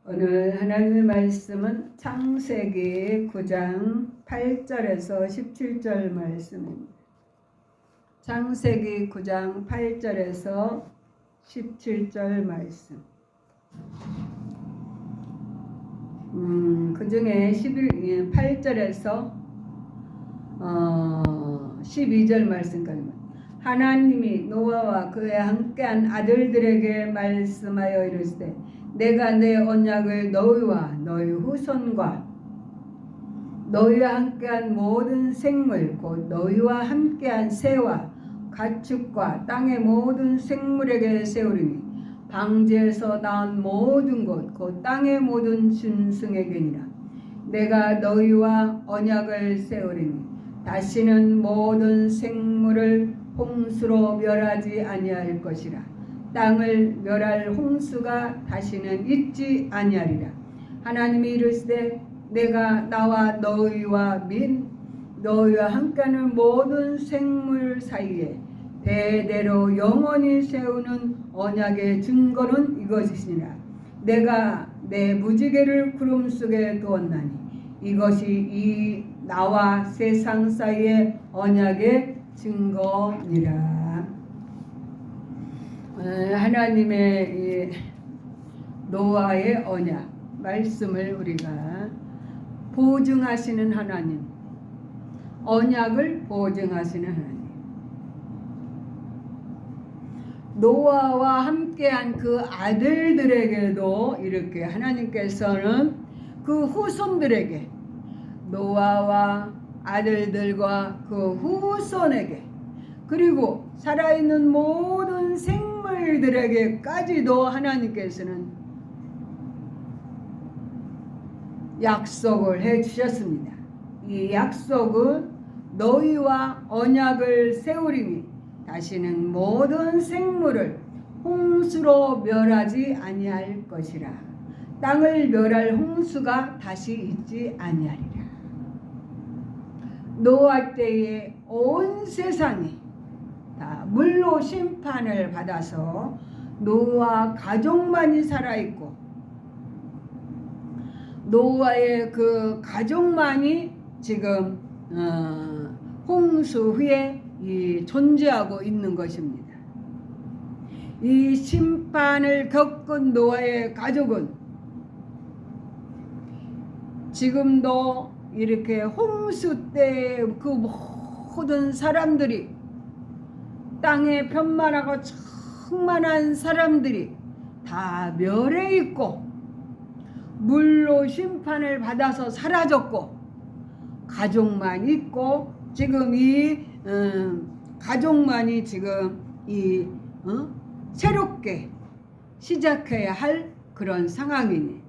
오늘 하나님의 말씀은 창세기 9장 8절에서 17절 말씀입니다. 창세기 9장 8절에서 17절 말씀. 그 중에 8절에서 12절 말씀까지. 하나님이 노아와 그에 함께한 아들들에게 말씀하여 이르시되 내가 내 언약을 너희와 너희 후손과 너희와 함께한 모든 생물 곧 너희와 함께한 새와 가축과 땅의 모든 생물에게 세우리니 방주에서 나온 모든 것 곧 땅의 모든 짐승에게니라. 내가 너희와 언약을 세우리니 다시는 모든 생물을 홍수로 멸하지 아니할 것이라. 땅을 멸할 홍수가 다시는 있지 아니하리라. 하나님이 이르시되 내가 나와 너희와 너희와 함께하는 모든 생물 사이에 대대로 영원히 세우는 언약의 증거는 이것이니라. 내가 내 무지개를 구름 속에 두었나니 이것이 이 나와 세상 사이의 언약의 증거니라. 하나님의 노아의 언약 말씀을 우리가 보증하시는 하나님, 언약을 보증하시는 하나님. 노아와 함께한 그 아들들에게도 이렇게 하나님께서는 그 후손들에게, 노아와 아들들과 그 후손에게, 그리고 살아있는 모든 생물들에게까지도 하나님께서는 약속을 해주셨습니다. 이 약속은 너희와 언약을 세우리니 다시는 모든 생물을 홍수로 멸하지 아니할 것이라. 땅을 멸할 홍수가 다시 있지 아니하리라. 노아 때에 온 세상이 다 물로 심판을 받아서 노아 가족만이 살아있고 노아의 그 가족만이 지금 홍수 후에 존재하고 있는 것입니다. 이 심판을 겪은 노아의 가족은 지금도 이렇게 홍수 때 그 모든 사람들이 땅에 편만하고 충만한 사람들이 다 멸해 있고 물로 심판을 받아서 사라졌고 가족만 있고 지금 이 가족만이 지금 새롭게 시작해야 할 그런 상황이니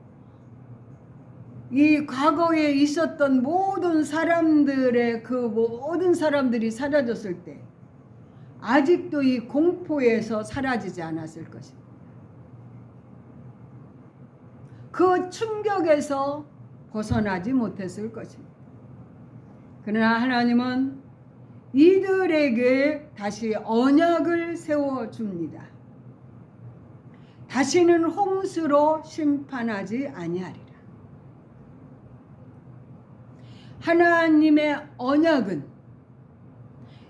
이 과거에 있었던 모든 사람들의 그 모든 사람들이 사라졌을 때 아직도 이 공포에서 사라지지 않았을 것입니다. 그 충격에서 벗어나지 못했을 것입니다. 그러나 하나님은 이들에게 다시 언약을 세워줍니다. 다시는 홍수로 심판하지 아니하리라. 하나님의 언약은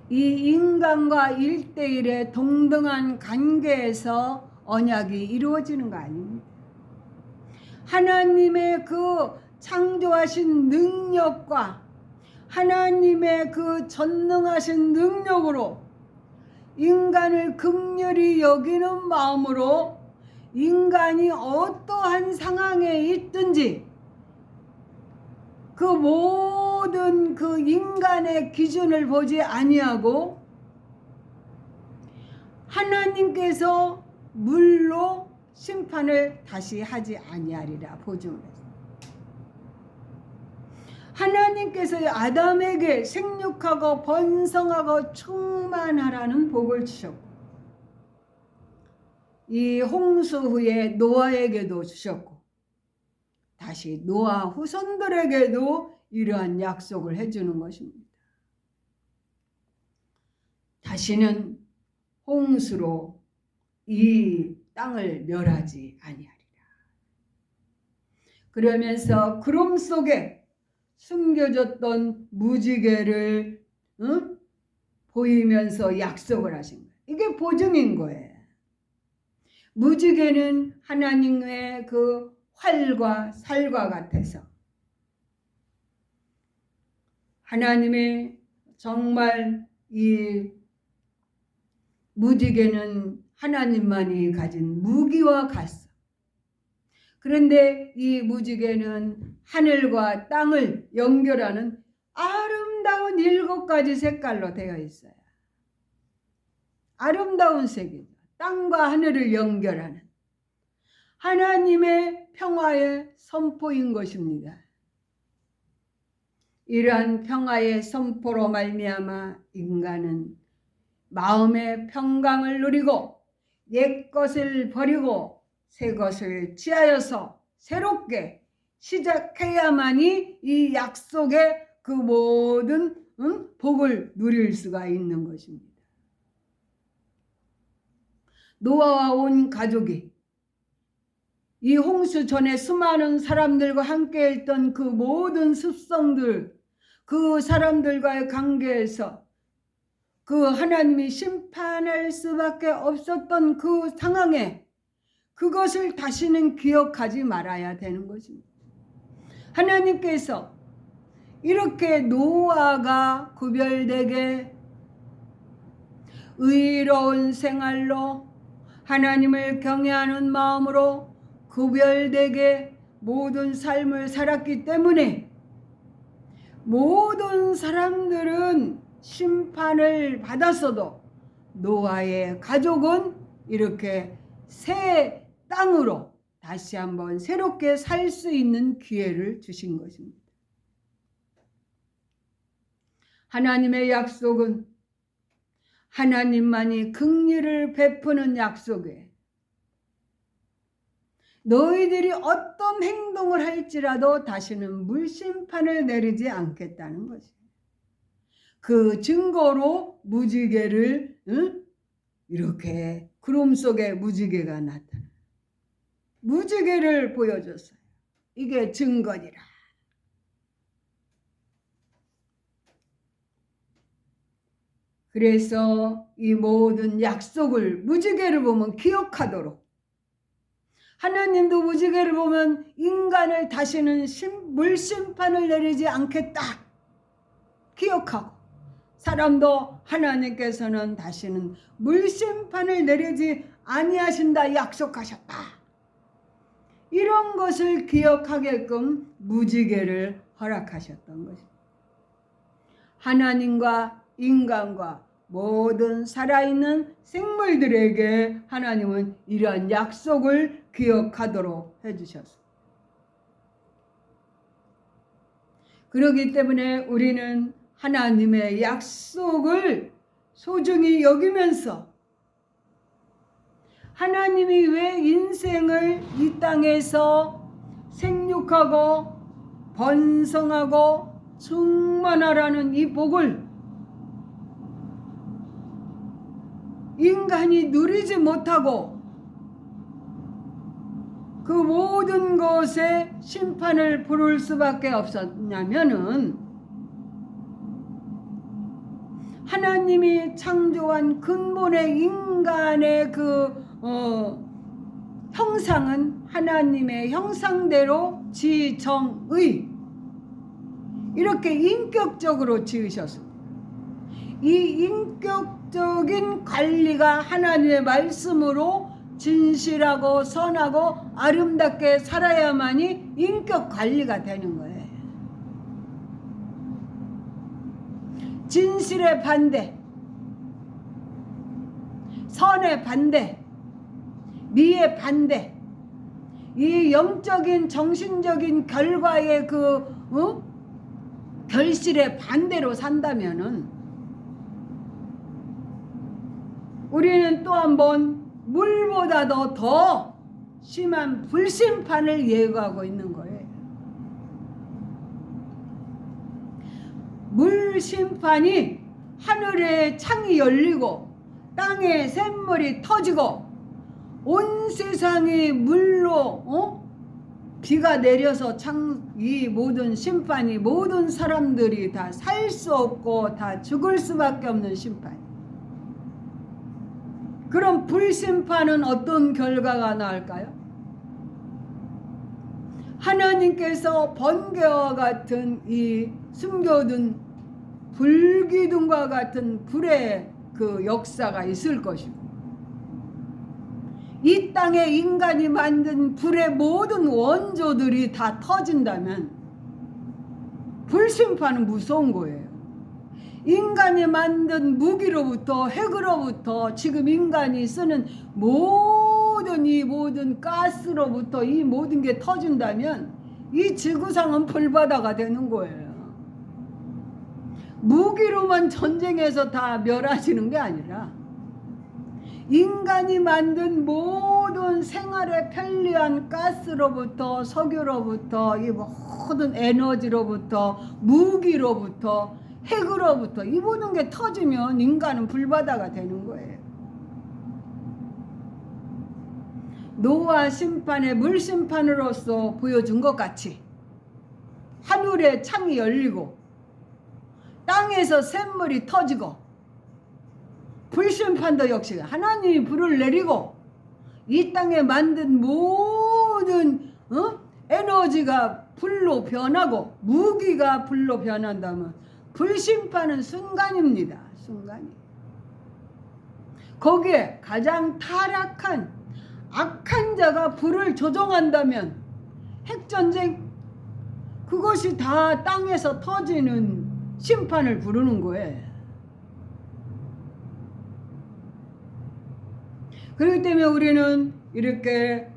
이 인간과 1:1의 동등한 관계에서 언약이 이루어지는 거 아닙니다. 하나님의 그 창조하신 능력과 하나님의 그 전능하신 능력으로 인간을 긍휼히 여기는 마음으로 인간이 어떠한 상황에 있든지 그 모든 그 인간의 기준을 보지 아니하고 하나님께서 물로 심판을 다시 하지 아니하리라 보증했습니다. 하나님께서 아담에게 생육하고 번성하고 충만하라는 복을 주셨고 이 홍수 후에 노아에게도 주셨고 다시 노아 후손들에게도 이러한 약속을 해주는 것입니다. 다시는 홍수로 이 땅을 멸하지 아니하리라. 그러면서 구름 속에 숨겨졌던 무지개를 보이면서 약속을 하신 거예요. 이게 보증인 거예요. 무지개는 하나님의 그 활과 살과 같아서 하나님의 정말 이 무지개는 하나님만이 가진 무기와 같소. 그런데 이 무지개는 하늘과 땅을 연결하는 아름다운 7가지 색깔로 되어 있어요. 아름다운 색이죠. 땅과 하늘을 연결하는 하나님의 평화의 선포인 것입니다. 이러한 평화의 선포로 말미암아 인간은 마음의 평강을 누리고 옛 것을 버리고 새 것을 취하여서 새롭게 시작해야만이 이 약속의 그 모든 복을 누릴 수가 있는 것입니다. 노아와 온 가족이 이 홍수 전에 수많은 사람들과 함께 있던 그 모든 습성들, 그 사람들과의 관계에서 그 하나님이 심판할 수밖에 없었던 그 상황에 그것을 다시는 기억하지 말아야 되는 것입니다. 하나님께서 이렇게 노아가 구별되게 의로운 생활로 하나님을 경외하는 마음으로 구별되게 모든 삶을 살았기 때문에 모든 사람들은 심판을 받았어도 노아의 가족은 이렇게 새 땅으로 다시 한번 새롭게 살 수 있는 기회를 주신 것입니다. 하나님의 약속은 하나님만이 긍휼을 베푸는 약속이에요. 너희들이 어떤 행동을 할지라도 다시는 물심판을 내리지 않겠다는 것이에요. 그 증거로 무지개를 이렇게 구름 속에 무지개가 나타나 무지개를 보여줬어요. 이게 증거니라. 그래서 이 모든 약속을 무지개를 보면 기억하도록 하나님도 무지개를 보면 인간을 다시는 물심판을 내리지 않겠다 기억하고 사람도 하나님께서는 다시는 물심판을 내리지 아니하신다 약속하셨다. 이런 것을 기억하게끔 무지개를 허락하셨던 것입니다. 하나님과 인간과 모든 살아있는 생물들에게 하나님은 이러한 약속을 기억하도록 해주셨습니다. 그렇기 때문에 우리는 하나님의 약속을 소중히 여기면서 하나님이 왜 인생을 이 땅에서 생육하고 번성하고 충만하라는 이 복을 인간이 누리지 못하고 그 모든 것에 심판을 부를 수밖에 없었냐면은 하나님이 창조한 근본의 인간의 그 형상은 하나님의 형상대로 지정의 이렇게 인격적으로 지으셨습니다. 이 인격적인 관리가 하나님의 말씀으로 진실하고 선하고 아름답게 살아야만이 인격 관리가 되는 거예요. 진실의 반대, 선의 반대, 미의 반대, 이 영적인 정신적인 결과의 결실의 반대로 산다면은 우리는 또 한 번 물보다도 더 심한 불심판을 예고하고 있는 거예요. 물심판이 하늘의 창이 열리고 땅에 샘물이 터지고 온 세상이 물로 비가 내려서 이 모든 심판이 모든 사람들이 다 살 수 없고 다 죽을 수밖에 없는 심판. 그럼 불심판은 어떤 결과가 나올까요? 하나님께서 번개와 같은 이 숨겨둔 불기둥과 같은 불의 그 역사가 있을 것이고, 이 땅에 인간이 만든 불의 모든 원조들이 다 터진다면 불심판은 무서운 거예요. 인간이 만든 무기로부터 핵으로부터 지금 인간이 쓰는 모든 가스로부터 이 모든 게 터진다면 이 지구상은 불바다가 되는 거예요. 무기로만 전쟁에서 다 멸하시는 게 아니라 인간이 만든 모든 생활에 편리한 가스로부터 석유로부터 이 모든 에너지로부터 무기로부터 핵으로부터 이 모든 게 터지면 인간은 불바다가 되는 거예요. 노아 심판의 물심판으로서 보여준 것 같이 하늘의 창이 열리고 땅에서 샘물이 터지고, 불심판도 역시 하나님이 불을 내리고 이 땅에 만든 모든 에너지가 불로 변하고 무기가 불로 변한다면 불심판은 순간입니다. 순간이. 거기에 가장 타락한 악한 자가 불을 조종한다면 핵전쟁, 그것이 다 땅에서 터지는 심판을 부르는 거예요. 그렇기 때문에 우리는 이렇게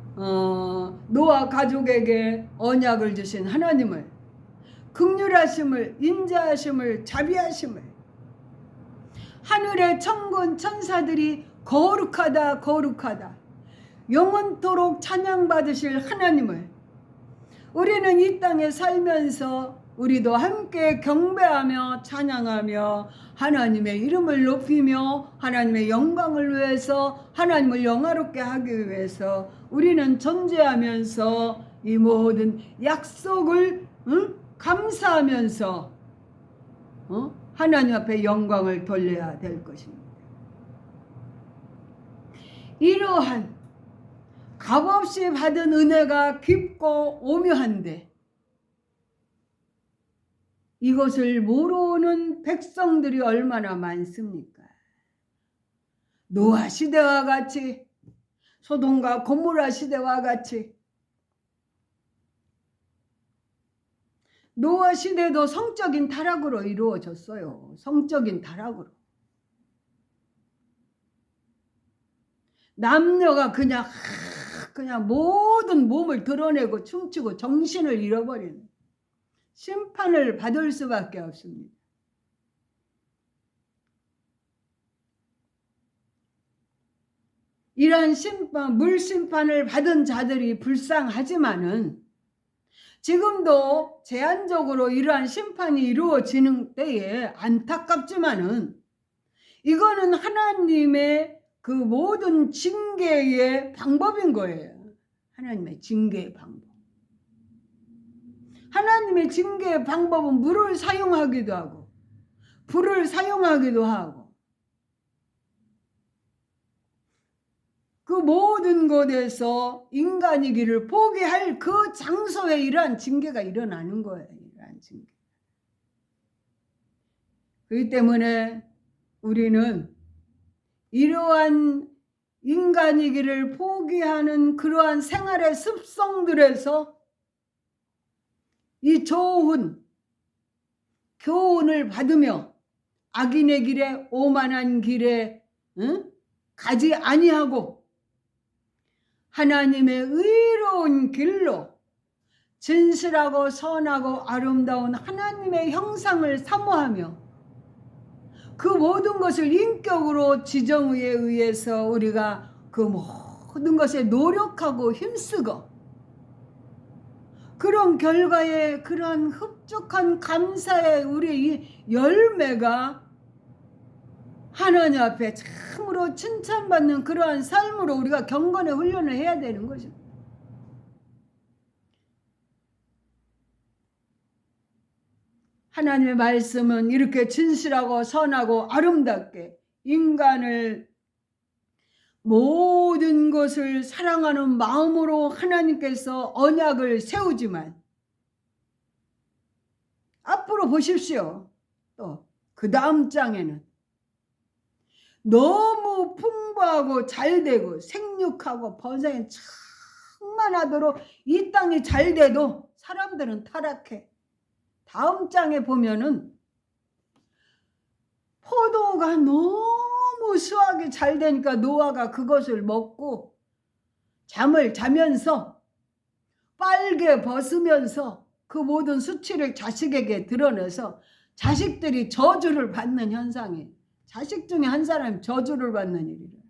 노아 가족에게 언약을 주신 하나님을, 긍휼하심을, 인자하심을, 자비하심을, 하늘의 천군 천사들이 거룩하다 거룩하다 영원토록 찬양받으실 하나님을 우리는 이 땅에 살면서 우리도 함께 경배하며 찬양하며 하나님의 이름을 높이며 하나님의 영광을 위해서, 하나님을 영화롭게 하기 위해서 우리는 존재하면서 이 모든 약속을 감사하면서 하나님 앞에 영광을 돌려야 될 것입니다. 이러한 값없이 받은 은혜가 깊고 오묘한데 이것을 모르는 백성들이 얼마나 많습니까? 노아 시대와 같이, 소돔과 고모라 시대와 같이, 노아 시대도 성적인 타락으로 이루어졌어요. 성적인 타락으로. 남녀가 그냥 모든 몸을 드러내고 춤추고 정신을 잃어버리는 심판을 받을 수밖에 없습니다. 이러한 물심판을 받은 자들이 불쌍하지만은 지금도 제한적으로 이러한 심판이 이루어지는 때에 안타깝지만은 이거는 하나님의 그 모든 징계의 방법인 거예요. 하나님의 징계의 방법. 하나님의 징계의 방법은 물을 사용하기도 하고 불을 사용하기도 하고 그 모든 것에서 인간이기를 포기할 그 장소에 이러한 징계가 일어나는 거예요. 이러한 징계. 그렇기 때문에 우리는 이러한 인간이기를 포기하는 그러한 생활의 습성들에서 이 좋은 교훈을 받으며 악인의 길에, 오만한 길에 가지 아니하고 하나님의 의로운 길로 진실하고 선하고 아름다운 하나님의 형상을 사모하며 그 모든 것을 인격으로 지정의에 의해서 우리가 그 모든 것에 노력하고 힘쓰고 그런 결과에 그런 흡족한 감사의 우리의 이 열매가 하나님 앞에 참으로 칭찬받는 그러한 삶으로 우리가 경건의 훈련을 해야 되는 거죠. 하나님의 말씀은 이렇게 진실하고 선하고 아름답게 인간을 모든 것을 사랑하는 마음으로 하나님께서 언약을 세우지만 앞으로 보십시오. 또 그 다음 장에는 너무 풍부하고 잘되고 생육하고 번성이 충만하도록 이 땅이 잘돼도 사람들은 타락해. 다음 장에 보면은 포도가 너무 수확이 잘 되니까 노아가 그것을 먹고 잠을 자면서 빨개 벗으면서 그 모든 수치를 자식에게 드러내서 자식들이 저주를 받는 현상이에요. 자식 중에 한 사람이 저주를 받는 일이래요.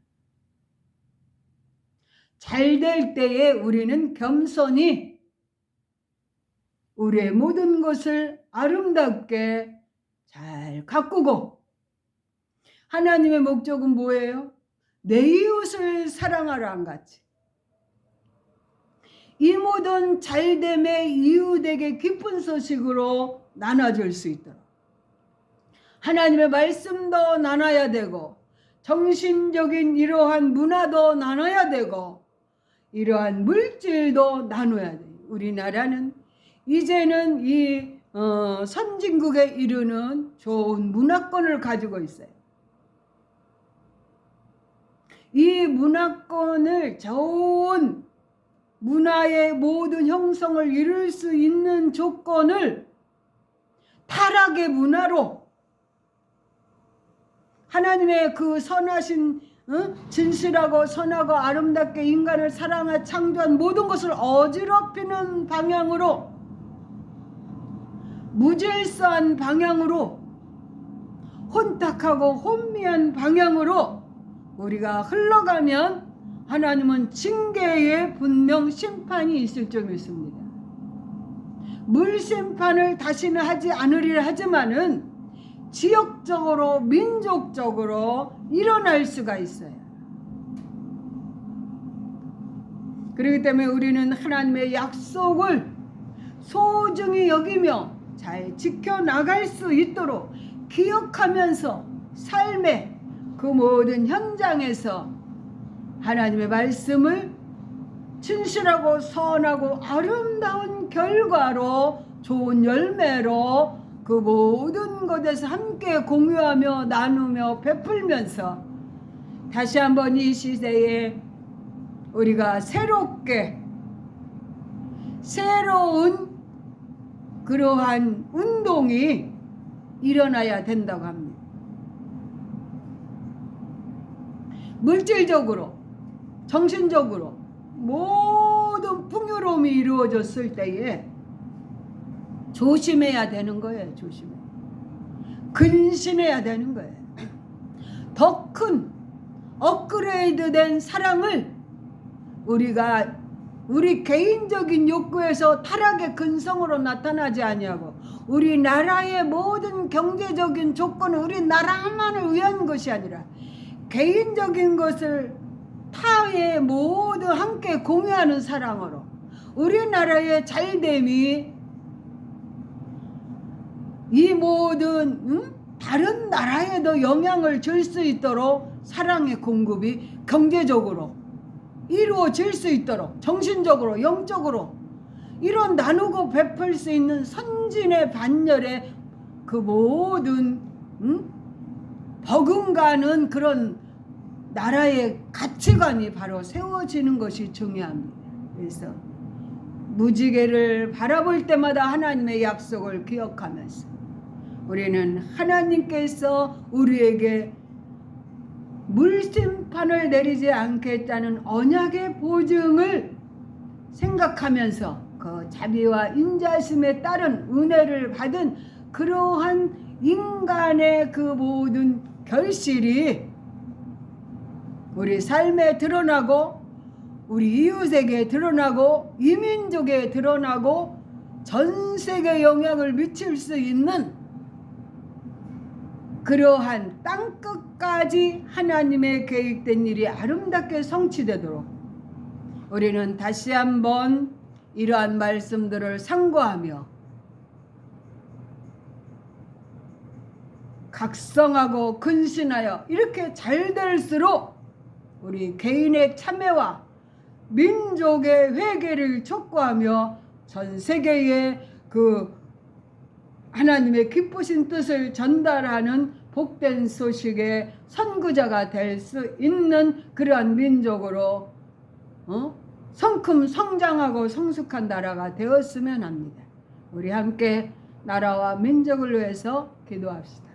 잘 될 때에 우리는 겸손히 우리의 모든 것을 아름답게 잘 가꾸고, 하나님의 목적은 뭐예요? 내 이웃을 사랑하라 같이 이 모든 잘됨의 이웃에게 기쁜 소식으로 나눠줄 수 있도록 하나님의 말씀도 나눠야 되고, 정신적인 이러한 문화도 나눠야 되고, 이러한 물질도 나눠야 돼요. 우리나라는 이제는 이 선진국에 이르는 좋은 문화권을 가지고 있어요. 이 문화권을 좋은 문화의 모든 형성을 이룰 수 있는 조건을 타락의 문화로, 하나님의 그 선하신 진실하고 선하고 아름답게 인간을 사랑하 창조한 모든 것을 어지럽히는 방향으로, 무질서한 방향으로, 혼탁하고 혼미한 방향으로 우리가 흘러가면 하나님은 징계의 분명 심판이 있을 줄 믿습니다. 물심판을 다시는 하지 않으리라 하지만은 지역적으로 민족적으로 일어날 수가 있어요. 그렇기 때문에 우리는 하나님의 약속을 소중히 여기며 잘 지켜나갈 수 있도록 기억하면서 삶의 그 모든 현장에서 하나님의 말씀을 진실하고 선하고 아름다운 결과로, 좋은 열매로 그 모든 것에서 함께 공유하며 나누며 베풀면서 다시 한번 이 시대에 우리가 새롭게 새로운 그러한 운동이 일어나야 된다고 합니다. 물질적으로, 정신적으로 모든 풍요로움이 이루어졌을 때에 조심해야 되는 거예요. 조심해. 근신해야 되는 거예요. 더 큰 업그레이드된 사랑을 우리가 우리 개인적인 욕구에서 타락의 근성으로 나타나지 아니하고, 우리나라의 모든 경제적인 조건은 우리나라만을 위한 것이 아니라 개인적인 것을 타의 모두 함께 공유하는 사랑으로 우리나라의 잘됨이 이 모든 다른 나라에도 영향을 줄 수 있도록 사랑의 공급이 경제적으로 이루어질 수 있도록, 정신적으로, 영적으로 이런 나누고 베풀 수 있는 선진의 반열에 그 모든 버금가는 그런 나라의 가치관이 바로 세워지는 것이 중요합니다. 그래서 무지개를 바라볼 때마다 하나님의 약속을 기억하면서 우리는 하나님께서 우리에게 물심판을 내리지 않겠다는 언약의 보증을 생각하면서 그 자비와 인자심에 따른 은혜를 받은 그러한 인간의 그 모든 결실이 우리 삶에 드러나고, 우리 이웃에게 드러나고, 이민족에 드러나고, 전 세계에 영향을 미칠 수 있는 그러한 땅끝까지 하나님의 계획된 일이 아름답게 성취되도록 우리는 다시 한번 이러한 말씀들을 상고하며 각성하고 근신하여 이렇게 잘 될수록 우리 개인의 참회와 민족의 회개를 촉구하며 전 세계에 그 하나님의 기쁘신 뜻을 전달하는 복된 소식의 선구자가 될 수 있는 그러한 민족으로 성큼 성장하고 성숙한 나라가 되었으면 합니다. 우리 함께 나라와 민족을 위해서 기도합시다.